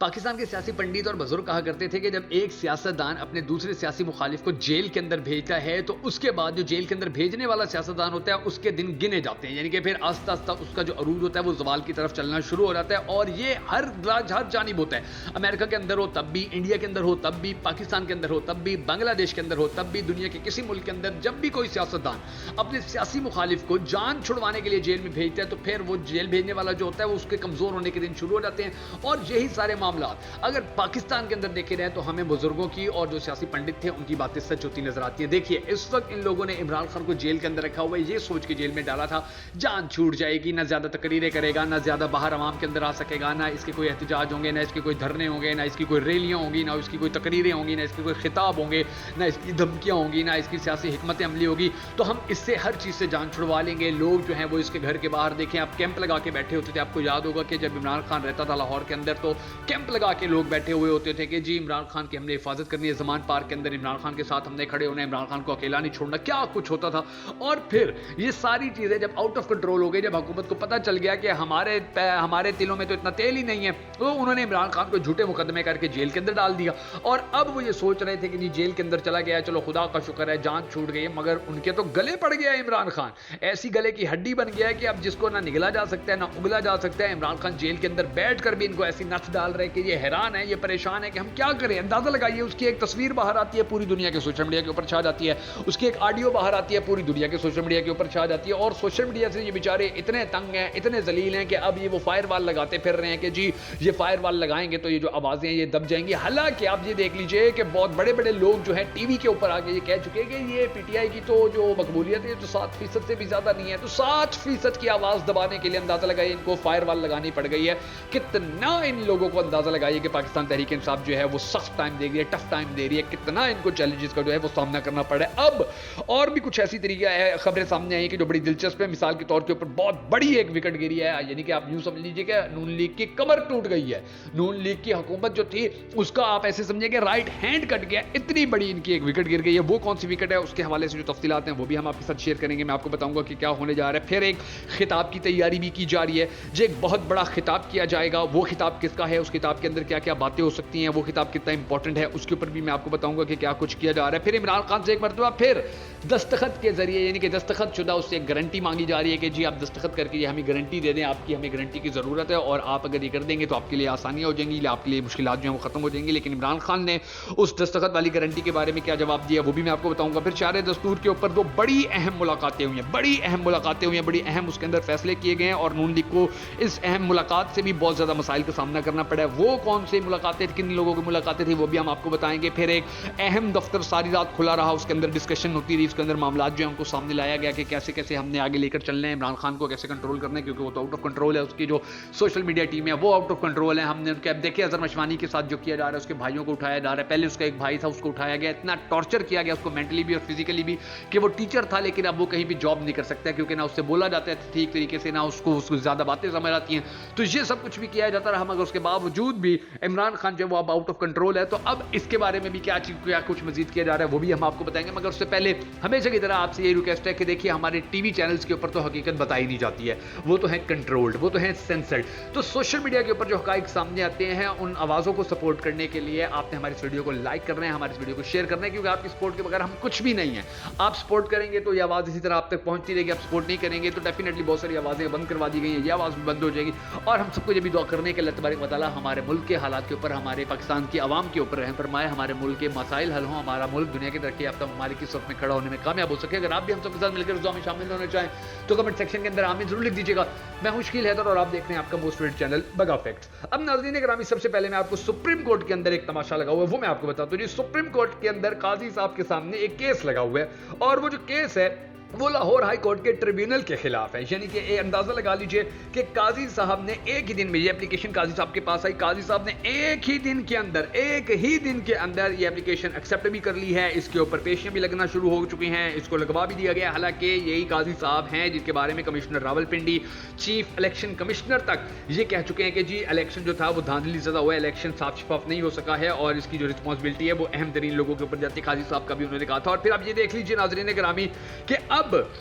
پاکستان کے سیاسی پنڈت اور بزرگ کہا کرتے تھے کہ جب ایک سیاستدان اپنے دوسرے سیاسی مخالف کو جیل کے اندر بھیجتا ہے تو اس کے بعد جو جیل کے اندر بھیجنے والا سیاستدان ہوتا ہے اس کے دن گنے جاتے ہیں، یعنی کہ پھر آہستہ آہستہ اس کا جو عروج ہوتا ہے وہ زوال کی طرف چلنا شروع ہو جاتا ہے، اور یہ ہر جانب ہوتا ہے۔ امریکہ کے اندر ہو تب بھی، انڈیا کے اندر ہو تب بھی، پاکستان کے اندر ہو تب بھی، بنگلہ دیش کے اندر ہو تب بھی، دنیا کے کسی ملک کے اندر جب بھی کوئی سیاستدان اپنے سیاسی مخالف کو جان چھڑوانے کے لیے جیل میں بھیجتا ہے تو پھر وہ جیل بھیجنے والا جو ہوتا ہے وہ اس کے کمزور ہونے کے دن شروع ہو جاتے ہیں۔ اور یہی سارے معاملات اگر پاکستان کے اندر دیکھے رہے تو ہمیں بزرگوں کی اور جو سیاسی پنڈت تھے ان کی باتیں سچ ہوتی نظر آتی ہیں۔ دیکھیے اس وقت ان لوگوں نے عمران خان کو جیل کے اندر رکھا ہوا ہے یہ سوچ کے جیل میں ڈالا تھا جان چھوٹ جائے گی، نہ زیادہ تقریریں کرے گا، نہ زیادہ باہر عوام کے اندر آ سکے گا، نہ اس کے کوئی احتجاج ہوں گے، نہ اس کے کوئی دھرنے ہوں گے، نہ اس کی کوئی ریلیاں ہوں گی، نہ اس کی کوئی تقریریں ہوں گی، نہ اس کے کوئی خطاب ہوں گے، نہ اس کی دھمکیاں ہوں گی، نہ اس کی سیاسی حکمت عملی ہوگی، تو ہم اس سے ہر چیز سے جان چھڑوا لیں گے۔ لوگ جو ہیں وہ اس کے گھر کے باہر دیکھیں آپ کیمپ لگا کے بیٹھے ہوتے تھے، آپ کو یاد ہوگا کہ جب عمران خان رہتا تھا لاہور کے اندر تو کیمپ لگا کے لوگ بیٹھے ہوئے ہوتے تھے کہ جی عمران خان کی ہم نے حفاظت کرنی ہے، زمان پارک کے اندر عمران خان کے ساتھ ہم نے کھڑے ہونا ہے، عمران خان کو اکیلا نہیں چھوڑنا، کیا کچھ ہوتا تھا۔ اور پھر یہ ساری چیزیں جب آؤٹ آف کنٹرول ہو گئی، جب حکومت کو پتہ چل گیا کہ ہمارے دلوں میں تو اتنا تیل ہی نہیں ہے، تو انہوں نے عمران خان کو جھوٹے مقدمے کر کے جیل کے اندر ڈال دیا۔ اور اب وہ یہ سوچ رہے تھے کہ جی جیل کے اندر چلا گیا ہے، چلو خدا کا شکر ہے جان چھوٹ گئی ہے، مگر ان کے تو گلے پڑ گیا ہے عمران خان، ایسی گلے کی ہڈی بن گیا ہے کہ اب جس کو نہ نگلا جا سکتا ہے نہ اگلا جا سکتا ہے۔ عمران خان جیل کے اندر بیٹھ کر بھی ان کو ایسی نت ڈال رہے کہ یہ حیران ہے، یہ پریشان ہے کہ ہم کیا کریں۔ اندازہ لگائیے اس کی ایک تصویر باہر آتی ہے پوری دنیا کے سوشل میڈیا کے اوپر چھا جاتی ہے، اس کی ایک آڈیو باہر آتی ہے پوری دنیا کے سوشل میڈیا کے اوپر چھا جاتی ہے، اور سوشل میڈیا سے یہ بیچارے اتنے تنگ ہیں، اتنے ذلیل ہیں کہ اب یہ وہ فائر وال لگاتے پھر رہے ہیں کہ جی یہ فائر وال لگائیں گے تو یہ جو آوازیں ہیں یہ دب جائیں گی۔ حالانکہ آپ یہ دیکھ لیجئے کہ بہت بڑے بڑے لوگ جو ہیں ٹی وی کے اوپر آ کے یہ کہہ چکے کہ یہ پی ٹی آئی کی تو جو مقبولیت ہے تو 7% سے بھی زیادہ نہیں ہے، تو 7% کی آواز دبانے کے لیے اندازہ لگائیے ان کو فائر وال لگانی پڑ گئی ہے۔ کتنا ان لوگوں کو اندازہ لگائیے کہ پاکستان تحریک انصاف جو ہے وہ سخت ٹائم دے رہی ہے، ٹف ٹائم دے رہی ہے، کتنا ان کو چیلنجز کا جو ہے وہ سامنا کرنا پڑا ہے۔ اب اور بھی کچھ ایسی طریقہ ہے خبریں سامنے آئی کہ جو بڑی دلچسپ ہے، مثال کے طور کے اوپر بہت بڑی ایک وکٹ گری ہے، یعنی کہ آپ یوں سمجھ لیجیے کہ نون لیگ کی کمر ٹوٹ گئی ہے، نون لیگ کی حکومت جو تھی اس کا آپ ایسے سمجھیں کہ رائٹ ہینڈ کٹ گیا، اتنی بڑی ان کی ایک وکٹ گر گئی ہے۔ وہ کون سی وکٹ ہے اس کے حوالے سے جو تفصیلات ہیں وہ بھی ہم آپ کے ساتھ شیئر کریں گے، میں آپ کو بتاؤں گا کہ کیا ہونے جا رہا ہے۔ پھر ایک خطاب کی تیاری بھی کی جا رہی ہے، جو ایک بہت بڑا خطاب کیا جائے گا، وہ خطاب کس کا ہے، اس خطاب کے اندر کیا کیا باتیں ہو سکتی ہیں، وہ خطاب کتنا امپورٹنٹ ہے، اس کے اوپر بھی میں آپ کو بتاؤں گا کہ کیا کچھ کیا جا رہا ہے۔ پھر عمران خان سے ایک مرتبہ پھر دستخط کے ذریعے، یعنی کہ دستخط شدہ اس سے ایک گارنٹی مانگی جا رہی ہے کہ جی آپ دستخط کر کے یہ ہمیں گارنٹی دے دیں، آپ کی ہمیں گارنٹی کی ضرورت ہے اور آپ اگر یہ کر دیں گے تو آپ کے لیے آسانیاں ہو جائیں گی، آپ کے لیے مشکلات جو ہیں وہ ختم ہو جائیں گی۔ لیکن عمران خان نے اس دستخط والی گارنٹی کے بارے میں کیا جواب دیا وہ بھی میں آپ کو بتاؤں گا۔ پھر چارے دستور کے اوپر دو بڑی اہم ملاقاتیں ہوئی ہیں، بڑی اہم اس کے اندر فیصلے کیے گئے ہیں، اور نون لیگ کو اس اہم ملاقات سے بھی بہت زیادہ مسائل کا سامنا کرنا پڑا ہے۔ وہ کون سی ملاقاتیں، کن لوگوں کی ملاقاتیں تھیں وہ بھی ہم آپ کو بتائیں گے۔ پھر ایک اہم دفتر ساری رات کھلا رہا، اس کے اندر ڈسکشن ہوتی رہی، اس کے اندر معاملات جو ہیں ان کو سامنے لایا گیا کہ کیسے کیسے ہم نے آگے لے کر چلنے ہیں، عمران خان کو کیسے کنٹرول کرنا ہے، کیونکہ وہ تو آؤٹ آف کنٹرول ہے، اس کی جو سوشل میڈیا ٹیم ہے وہ آؤٹ آف کنٹرول ہے۔ ہم نے ان کے اب دیکھیں اظہر مشوانی کے ساتھ جو کیا جا رہا ہے، اس کے بھائیوں کو اٹھایا جا رہا ہے، پہلے اس کا ایک بھائی تھا اس کو اٹھایا گیا، اتنا ٹارچر کیا گیا اس کو مینٹلی بھی اور فزیکلی بھی کہ وہ ٹیچر تھا لیکن اب وہ کہیں بھی جاب نہیں کر سکتا ہے، کیونکہ نہ اس سے بولا جاتا ہے ٹھیک طریقے سے، نہ اس کو زیادہ باتیں سمجھ آتی ہیں، تو یہ سب کچھ بھی کیا جاتا رہا، مگر اس کے باوجود بھی عمران خان جو وہ اب آؤٹ آف کنٹرول ہے۔ تو اب اس کے بارے میں بھی کیا کچھ مزید کیا جا رہا ہے وہ بھی ہم آپ کو بتائیں گے، مگر اس سے پہلے ہمیشہ کی طرح آپ سے یہ ریکویسٹ ہے کہ دیکھیے ہمارے ٹی وی چینلز کے اوپر تو حقیقت بتائی نہیں جاتی ہے، وہ تو ہیں کنٹرولڈ، وہ تو ہیں سینسرڈ، تو سوشل میڈیا کے اوپر جو حقائق سامنے آتے ہیں ان آوازوں کو سپورٹ کرنے کے لیے آپ نے ہماری اس ویڈیو کو لائک کرنا ہے، ہماری اس ویڈیو کو شیئر کرنا ہے، کیونکہ آپ کی سپورٹ کے بغیر ہم کچھ بھی نہیں ہیں۔ آپ سپورٹ کریں گے تو یہ آواز اسی طرح آپ تک پہنچتی رہے گی، آپ سپورٹ نہیں کریں گے تو ڈیفینیٹلی بہت ساری آوازیں بند کروا دی گئی ہیں، یہ آواز بھی بند ہو جائے گی، اور ہم سب کو یہ بھی دعا کرنے کے اللہ تبارک و تعالیٰ ہمارے ملک کے حالات کے اوپر، ہمارے پاکستان کی عوام کے اوپر رحم فرمائے، ہمارے ملک کے مسائل حل ہوں، ہمارا ملک دنیا کے ترقی یافتہ ممالک کی صف میں کھڑا ہونے میں کامیاب ہو سکے۔ اگر آپ بھی ہم سب کے ساتھ مل کر اس دعا میں شامل ہونا چاہیں تو کمنٹ سیکشن کے اندر آمین ضرور لکھ دیجیے گا۔ میں ہوں شکیل حیدر اور آپ دیکھ رہے ہیں آپ کا موسٹ فیوریٹ چینل بگا فیکٹس۔ اب ناظرین گرامی سب سے پہلے میں آپ کو سپریم کورٹ کے اندر ایک تماشا لگا ہوا ہے وہ میں آپ کو بتاتا ہوں جی۔ سپریم کورٹ کے اندر قاضی صاحب کے سامنے ایک کیس لگا ہوا ہے، اور وہ جو کیس ہے وہ لاہور ہائی کورٹ کے ٹریبیونل کے خلاف ہے، یعنی کہ اندازہ لگا لیجئے کہ قاضی صاحب نے ایک ہی دن میں یہ اپلیکیشن قاضی صاحب کے پاس آئی، قاضی صاحب نے ایک ہی دن کے اندر یہ اپلیکیشن ایکسیپٹ بھی کر لی ہے، اس کے اوپر پیشیاں بھی لگنا شروع ہو چکی ہیں، اس کو لگوا بھی دیا گیا، حالانکہ یہی قاضی صاحب ہیں جن کے بارے میں commissioner Rawalpindi chief election commissioner تک یہ کہہ چکے ہیں کہ جی الیکشن جو تھا وہ دھاندلی زدہ ہوا ہے، الیکشن صاف شفاف نہیں ہو سکا ہے، اور اس کی جو رسپانسبلٹی ہے وہ اہم ترین لوگوں کے اوپر جاتی ہے، قاضی صاحب کا بھی انہوں نے کہا تھا۔ اور پھر اب یہ دیکھ لیجیے ناظرین گرامی کہ اب اب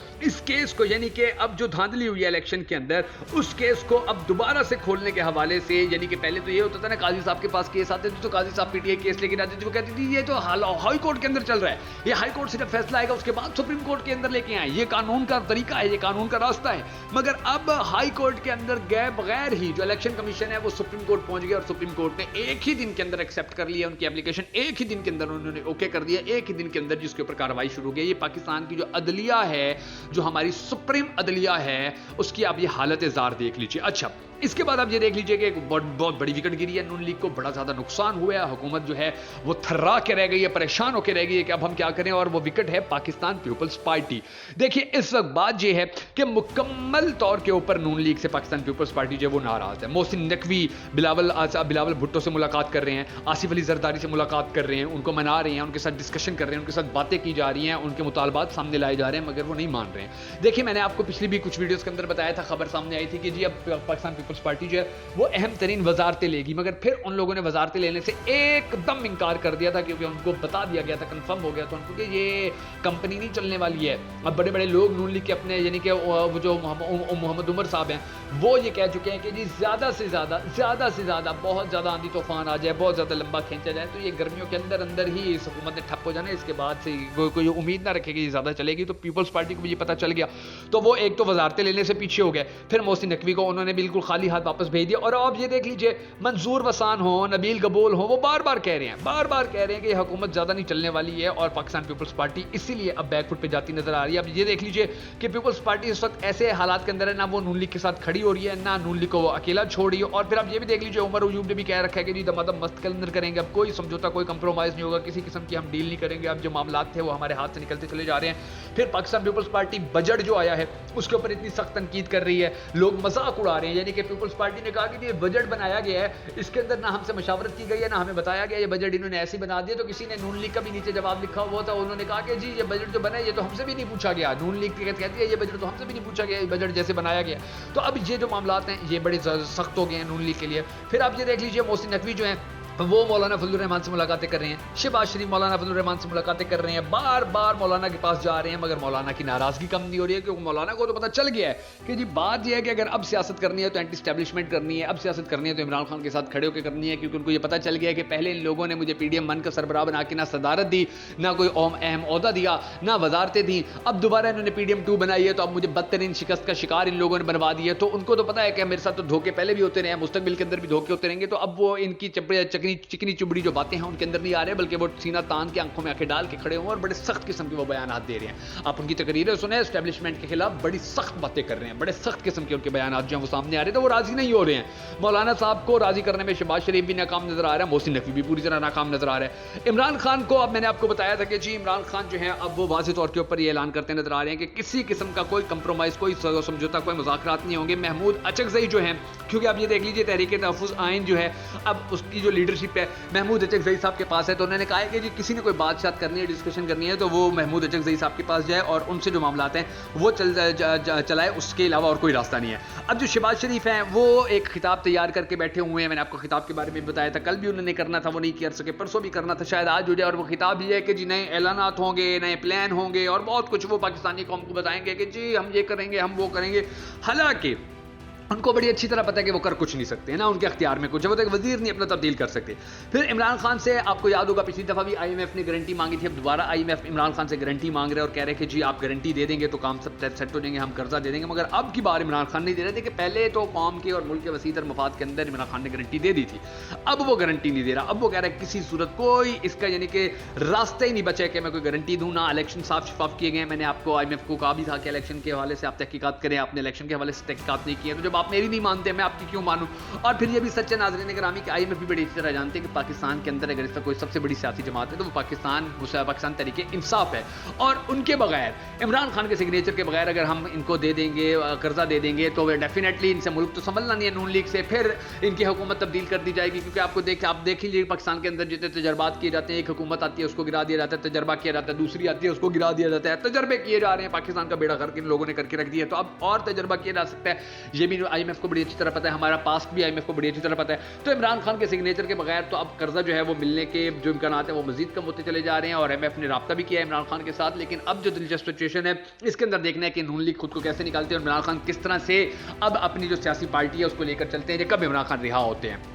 اس کیس کو یعنی کہ اب جو دھاندلی ہوئی ہے الیکشن کے اندر اس کیس کو اب دوبارہ سے کھولنے کے حوالے سے یعنی کہ پہلے تو یہ ہوتا تھا نا قاضی صاحب کے پاس کیس آتے تھے تو قاضی صاحب پی ٹی آئی کیس لے کے آتے تھے وہ کہتی تھی یہ تو ہائی کورٹ کے اندر چل رہا ہے, یہ ہائی کورٹ سے جب فیصلہ آئے گا اس کے بعد سپریم کورٹ کے اندر لے کے آئیں, یہ قانون کا طریقہ ہے, یہ قانون کا راستہ ہے. مگر اب ہائی کورٹ کے اندر گئے بغیر ہی جو الیکشن کمیشن ہے وہ سپریم کورٹ پہنچ گیا اور سپریم کورٹ نے ایک ہی دن کے اندر ایکسیپٹ کر لیا ان کی اپلیکیشن, ایک ہی دن کے اندر انہوں نے اوکے کر دیا, ایک ہی دن کے اندر جس کے اوپر کارروائی شروع ہو گئی. یہ پاکستان کی جو عدلیہ ہے, جو ہماری سپریم عدلیہ ہے, اس کی آپ یہ حالت زار دیکھ لیجیے. اچھا اس کے بعد آپ یہ دیکھ لیجئے کہ بہت بڑی وکٹ گری ہے, نون لیگ کو بڑا زیادہ نقصان ہوا ہے, حکومت جو ہے وہ تھرا کے رہ گئی ہے, پریشان ہو کے رہ گئی ہے کہ اب ہم کیا کریں, اور وہ وکٹ ہے پاکستان پیپلز پارٹی. دیکھیے اس وقت بات یہ ہے کہ مکمل طور کے اوپر نون لیگ سے پاکستان پیپلز پارٹی جو ہے وہ ناراض ہے. محسن نقوی بلاول بھٹو سے ملاقات کر رہے ہیں, آصف علی زرداری سے ملاقات کر رہے ہیں, ان کو منا رہے ہیں, ان کے ساتھ ڈسکشن کر رہے ہیں, ان کے ساتھ باتیں کی جا رہی ہیں, ان کے مطالبات سامنے لائے جا رہے ہیں, مگر وہ نہیں مان رہے ہیں. دیکھیے میں نے آپ کو پچھلی بھی کچھ ویڈیوز کے اندر بتایا تھا, خبر سامنے آئی تھی کہ جی اب پاکستان پیپلز پارٹی جو ہے وہ اہم ترین وزارتیں لے گی, مگر پھر ان لوگوں نے وزارتیں لینے سے ایک دم انکار کر دیا تھا کیونکہ ان کو بتا دیا گیا تھا, کنفرم ہو گیا تھا ان کو کہ یہ کمپنی نہیں چلنے والی ہے. اب بڑے بڑے لوگ نون لیگ کے اپنے یعنی کہ وہ جو محمد عمر صاحب ہیں وہ یہ کہہ چکے ہیں کہ جی زیادہ سے زیادہ بہت زیادہ آندھی طوفان آ جائے, بہت زیادہ لمبا کھینچا جائے تو یہ گرمیوں کے اندر ہی اس حکومت نے ٹھپ ہو جانا ہے, اس کے بعد سے کوئی امید نہ رکھے کہ یہ زیادہ چلے گی. تو پیپلز پارٹی کو بھی یہ پتہ چل گیا تو وہ ایک تو وزارتیں لینے سے پیچھے ہو گئے, پھر محسن نقوی کو انہوں نے بالکل خالی ہاتھ واپس بھیج دیا. اور آپ یہ دیکھ لیجئے منظور وسان ہو, نبیل قبول ہو, وہ بار بار کہہ رہے ہیں کہ یہ حکومت زیادہ نہیں چلنے والی ہے اور پاکستان پیپلز پارٹی اسی لیے اب بیک فٹ پہ جاتی نظر آ رہی ہے. اب یہ دیکھ لیجئے کہ پیپلز پارٹی اس وقت ایسے حالات کے اندر ہے, نہ وہ نون لیگ کے ساتھ کھڑی ہو رہی ہے, نہ نون لیگ کو وہ اکیلا چھوڑ رہی ہے. اور پھر آپ یہ بھی دیکھ لیجئے عمر ایوب نے بھی کہہ رکھا ہے کہ جی دمادم مست کے اندر کریں گے, اب کوئی سمجھوتا کوئی کمپرومائز نہیں ہوگا, کسی قسم کی ہم ڈیل نہیں کریں گے, اب جو معاملات تھے وہ ہمارے ہاتھ سے نکلتے چلے جا رہے ہیں. پھر پاکستان پیپلز پارٹی بجٹ جو آیا ہے اس کے اوپر اتنی سخت تنقید کر رہی ہے, لوگ مذاق اڑا رہے ہیں, یعنی کہ پیپلز پارٹی نے کہا کہ یہ بجٹ بنایا گیا ہے اس کے اندر نہ ہم سے مشاورت کی گئی ہے, نہ ہمیں بتایا گیا, یہ بجٹ انہوں نے ایسے بنا دیا. تو کسی نے نون لیگ کا بھی نیچے جواب لکھا ہوا تھا, انہوں نے کہا کہ جی یہ بجٹ جو بنا ہے یہ تو ہم سے بھی نہیں پوچھا گیا, نون لیگ کہتی ہے یہ بجٹ تو ہم سے بھی نہیں پوچھا گیا, یہ بجٹ جیسے بنایا گیا. تو اب یہ جو معاملات ہیں یہ بڑے سخت ہو گئے ہیں نون لیگ کے لیے. پھر آپ یہ دیکھ لیجئے محسن نقوی جو ہیں وہ مولانا فضل الرحمان سے ملاقاتیں کر رہے ہیں, شہباز شریف مولانا فضل الرحمان سے ملاقاتیں کر رہے ہیں, بار بار مولانا کے پاس جا رہے ہیں, مگر مولانا کی ناراضگی کم نہیں ہو رہی ہے کیونکہ مولانا کو تو پتہ چل گیا ہے کہ جی بات یہ ہے کہ اگر اب سیاست کرنی ہے تو اینٹی اسٹیبلشمنٹ کرنی ہے, اب سیاست کرنی ہے تو عمران خان کے ساتھ کھڑے ہو کے کرنی ہے, کیونکہ ان کو یہ پتہ چل گیا ہے کہ پہلے ان لوگوں نے مجھے پی ڈی ایم ون کا سربراہ بنا کے نہ صدارت دی, نہ کوئی اہم عہدہ دیا, نہ وزارتیں دیں. اب دوبارہ انہوں نے پی ڈی ایم 2 بنائی ہے تو اب مجھے بدترین شکست کا شکار ان لوگوں نے بنوا دیا. تو ان کو تو پتہ ہے کہ میرے ساتھ تو دھوکے پہلے بھی ہوتے رہے ہیں, مستقبل کے اندر بھی دھوکے ہوتے رہیں گے. تو اب وہ ان کی چکنی چبڑی جو باتیں ہیں ان کے اندر نہیں آ رہے, بلکہ وہ سینہ تان کے آنکھوں میں آنکھیں ڈال کے کھڑے ہوں اور بڑے سخت قسم کے وہ بیانات دے رہے ہیں. آپ ان کی تقریریں سنیں, اسٹیبلشمنٹ کے خلاف بڑی سخت باتیں کر رہے ہیں, بڑے سخت قسم کے ان کے بیانات جو ہیں وہ سامنے آ رہے ہیں. تو وہ راضی نہیں ہو رہے ہیں. مولانا صاحب کو راضی کرنے میں شہباز شریف بھی ناکام نظر آ رہا ہے, محسن نقوی بھی پوری طرح ناکام نظر آ رہا ہے. عمران خان کو اب میں نے آپ کو بتایا تھا کہ جی عمران خان جو ہے اب وہ واضح طور کے اوپر یہ اعلان کرتے نظر آ رہے ہیں کہ کسی قسم کا کوئی کمپرومائز, کوئی سمجھوتا, کوئی مذاکرات نہیں ہوں گے. محمود اچکزئی جو ہیں, کیونکہ آپ یہ دیکھ لیجئے تحریک تحفظ آئین جو ہے اب اس کی جو لیڈرشپ ہے محمود اچکزئی صاحب کے پاس ہے, تو انہوں نے کہا ہے کہ جی کسی نے کوئی بات چیت کرنی ہے, ڈسکشن کرنی ہے تو وہ محمود اچکزئی صاحب کے پاس جائے اور ان سے جو معاملات ہیں وہ چلائے, اس کے علاوہ اور کوئی راستہ نہیں ہے. اب جو شہباز شریف ہیں وہ ایک خطاب تیار کر کے بیٹھے ہوئے ہیں, میں نے آپ کو خطاب کے بارے میں بتایا تھا, کل بھی انہوں نے کرنا تھا وہ نہیں کر سکے, پرسوں بھی کرنا تھا, شاید آج ہو جائے. اور وہ خطاب یہ ہے کہ جی نئے اعلانات ہوں گے, نئے پلان ہوں گے اور بہت کچھ وہ پاکستانی قوم کو بتائیں گے کہ جی ہم یہ کریں گے, ہم وہ کریں گے. حالانکہ ان کو بڑی اچھی طرح پتہ ہے کہ وہ کر کچھ نہیں سکتے ہیں, نا ان کے اختیار میں کچھ ہے, وہ تو ایک وزیر نہیں اپنا تبدیل کر سکتے. پھر عمران خان سے آپ کو یاد ہوگا پچھلی دفعہ بھی آئی ایم ایف نے گارنٹی مانگی تھی, اب دوبارہ I M F Imran Khan سے گارنٹی مانگ رہے ہیں اور کہہ رہے ہیں کہ جی آپ گارنٹی دے دیں گے تو کام سب سیٹ ہو جائیں گے, ہم قرضہ دے دیں گے. مگر اب کی بار عمران خان نہیں دے رہے تھے, کہ پہلے تو قوم کے اور ملک کے وسیع تر مفاد کے اندر عمران خان نے گارنٹی دے دی تھی, اب وہ گارنٹی نہیں دے رہا. اب وہ کہہ رہا ہے کسی صورت کوئی اس کا یعنی کہ راستہ ہی نہیں بچا کہ میں کوئی گارنٹی دوں. نہ الیکشن صاف شفاف کیے گئے, میں نے آپ کو آئی ایم ایف کو کہا بھی تھا کہ الیکشن کے حوالے سے آپ تحقیقات کریں, آپ نے الیکشن کے حوالے سے تحقیقات نہیں کی, تو جب آپ میری نہیں مانتے میں آپ کی کیوں مانوں. اور پھر یہ بھی سچ ہے ناظرین گرامی کہ آئی ایم ایف بھی بڑی اچھی طرح جانتے ہیں کہ پاکستان کے اندر اگر اس کا کوئی سب سے بڑی سیاسی جماعت ہے تو وہ پاکستان تحریک انصاف ہے, اور ان کے بغیر عمران خان کے سگنیچر کے بغیر اگر ہم ان کو دے دیں گے, قرضہ دے دیں گے, تو ڈیفینیٹلی ان سے ملک تو سنبھلنا نہیں ہے نون لیگ سے, پھر ان کی حکومت تبدیل کر دی جائے گی. کیونکہ آپ دیکھ لیجیے پاکستان کے اندر جتنے تجربات کیے جاتے ہیں, ایک حکومت آتی ہے اس کو گرا دیا جاتا ہے, تجربہ کیا جاتا ہے, دوسری آتی ہے اس کو گرا دیا جاتا ہے, تجربے کیے جا رہے ہیں. پاکستان کا بیڑا غرق ان لوگوں نے کر کے رکھ دیا, تو اب اور تجربہ کیا جا سکتا ہے. یہ بھی IMF کو بڑی اچھی طرح پتہ ہے, ہمارا پاسٹ بھی IMF کو بڑی اچھی طرح پتہ ہے. تو عمران خان کے سگنیچر کے بغیر تو اب قرضہ جو ہے وہ ملنے کے جو امکانات ہیں وہ مزید کم ہوتے چلے جا رہے ہیں, اور IMF نے رابطہ بھی کیا ہے عمران خان کے ساتھ. لیکن اب جو دلچسپ سچویشن ہے اس کے اندر دیکھنا ہے کہ نون لیگ خود کو کیسے نکالتے ہیں اور عمران خان کس طرح سے اب اپنی جو سیاسی پارٹی ہے اس کو لے کر چلتے ہیں, کب عمران خان رہا ہوتے ہیں.